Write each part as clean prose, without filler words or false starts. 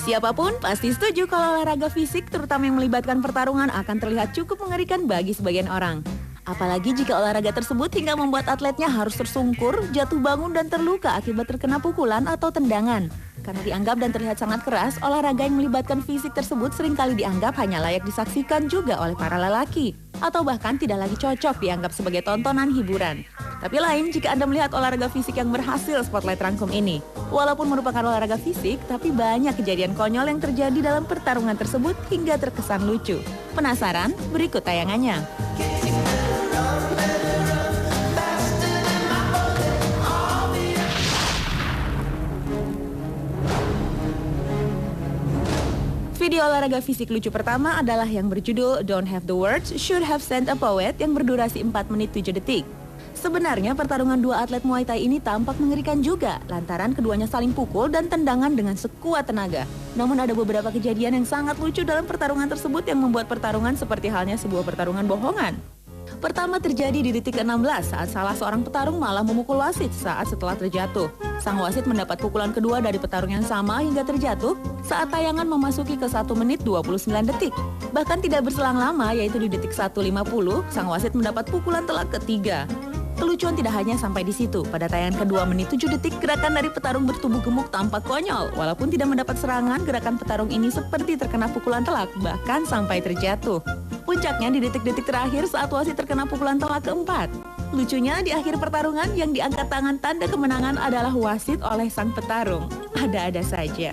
Siapapun pasti setuju kalau olahraga fisik, terutama yang melibatkan pertarungan, akan terlihat cukup mengerikan bagi sebagian orang. Apalagi jika olahraga tersebut hingga membuat atletnya harus tersungkur, jatuh bangun dan terluka akibat terkena pukulan atau tendangan. Karena dianggap dan terlihat sangat keras, olahraga yang melibatkan fisik tersebut seringkali dianggap hanya layak disaksikan juga oleh para lelaki. Atau bahkan tidak lagi cocok dianggap sebagai tontonan hiburan. Tapi lain jika Anda melihat olahraga fisik yang berhasil Spotlight rangkum ini. Walaupun merupakan olahraga fisik, tapi banyak kejadian konyol yang terjadi dalam pertarungan tersebut hingga terkesan lucu. Penasaran? Berikut tayangannya. Video olahraga fisik lucu pertama adalah yang berjudul Don't Have the Words, Should Have Sent a Poet yang berdurasi 4 menit 7 detik. Sebenarnya pertarungan dua atlet Muay Thai ini tampak mengerikan juga lantaran keduanya saling pukul dan tendangan dengan sekuat tenaga. Namun ada beberapa kejadian yang sangat lucu dalam pertarungan tersebut yang membuat pertarungan seperti halnya sebuah pertarungan bohongan. Pertama terjadi di detik ke-16 saat salah seorang petarung malah memukul wasit saat setelah terjatuh. Sang wasit mendapat pukulan kedua dari petarung yang sama hingga terjatuh saat tayangan memasuki ke 1 menit 29 detik. Bahkan tidak berselang lama, yaitu di detik 1.50, sang wasit mendapat pukulan telak ketiga. Kelucuan tidak hanya sampai di situ. Pada tayangan ke-2 menit 7 detik, gerakan dari petarung bertubuh gemuk tampak konyol. Walaupun tidak mendapat serangan, gerakan petarung ini seperti terkena pukulan telak, bahkan sampai terjatuh. Puncaknya di detik-detik terakhir saat wasit terkena pukulan telak keempat. Lucunya di akhir pertarungan yang diangkat tangan tanda kemenangan adalah wasit oleh sang petarung. Ada-ada saja.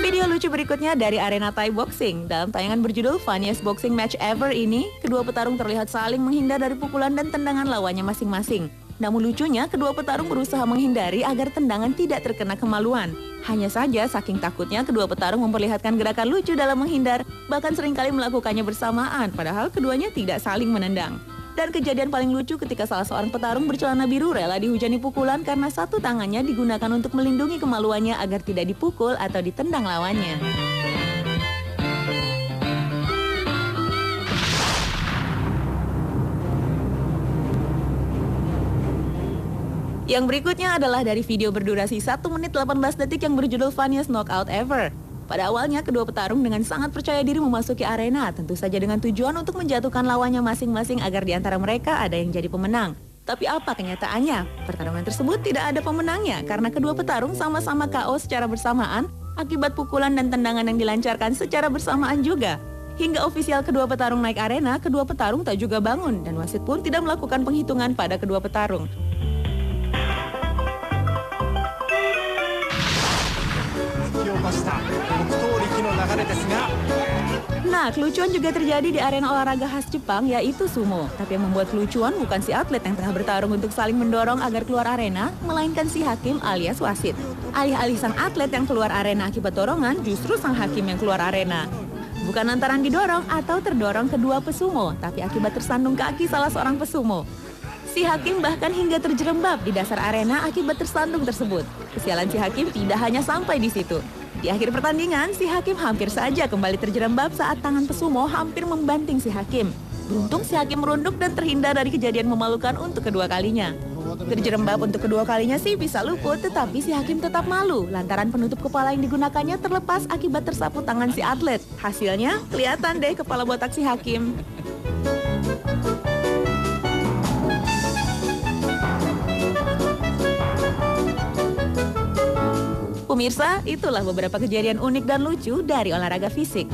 Video lucu berikutnya dari arena Thai Boxing. Dalam tayangan berjudul Funniest Boxing Match Ever ini, kedua petarung terlihat saling menghindar dari pukulan dan tendangan lawannya masing-masing. Namun lucunya, kedua petarung berusaha menghindari agar tendangan tidak terkena kemaluan. Hanya saja, saking takutnya, kedua petarung memperlihatkan gerakan lucu dalam menghindar, bahkan seringkali melakukannya bersamaan, padahal keduanya tidak saling menendang. Dan kejadian paling lucu ketika salah seorang petarung bercelana biru rela dihujani pukulan karena satu tangannya digunakan untuk melindungi kemaluannya agar tidak dipukul atau ditendang lawannya. Yang berikutnya adalah dari video berdurasi 1 menit 18 detik yang berjudul Funniest Knockout Ever. Pada awalnya, kedua petarung dengan sangat percaya diri memasuki arena, tentu saja dengan tujuan untuk menjatuhkan lawannya masing-masing agar di antara mereka ada yang jadi pemenang. Tapi apa kenyataannya? Pertarungan tersebut tidak ada pemenangnya karena kedua petarung sama-sama KO secara bersamaan akibat pukulan dan tendangan yang dilancarkan secara bersamaan juga. Hingga ofisial kedua petarung naik arena, kedua petarung tak juga bangun dan wasit pun tidak melakukan penghitungan pada kedua petarung. Nah, kelucuan juga terjadi di arena olahraga khas Jepang, yaitu sumo. Tapi yang membuat kelucuan bukan si atlet yang tengah bertarung untuk saling mendorong agar keluar arena, melainkan si hakim alias wasit. Alih-alih sang atlet yang keluar arena akibat dorongan, justru sang hakim yang keluar arena. Bukan lantaran didorong atau terdorong kedua pesumo, tapi akibat tersandung kaki salah seorang pesumo. Si hakim bahkan hingga terjerembab di dasar arena akibat tersandung tersebut. Kesialan si hakim tidak hanya sampai di situ. Di akhir pertandingan, si hakim hampir saja kembali terjerembab saat tangan pesumo hampir membanting si hakim. Beruntung si hakim merunduk dan terhindar dari kejadian memalukan untuk kedua kalinya. Terjerembab untuk kedua kalinya sih bisa luput, tetapi si hakim tetap malu lantaran penutup kepala yang digunakannya terlepas akibat tersapu tangan si atlet. Hasilnya, kelihatan deh kepala botak si hakim. Pemirsa, itulah beberapa kejadian unik dan lucu dari olahraga fisik.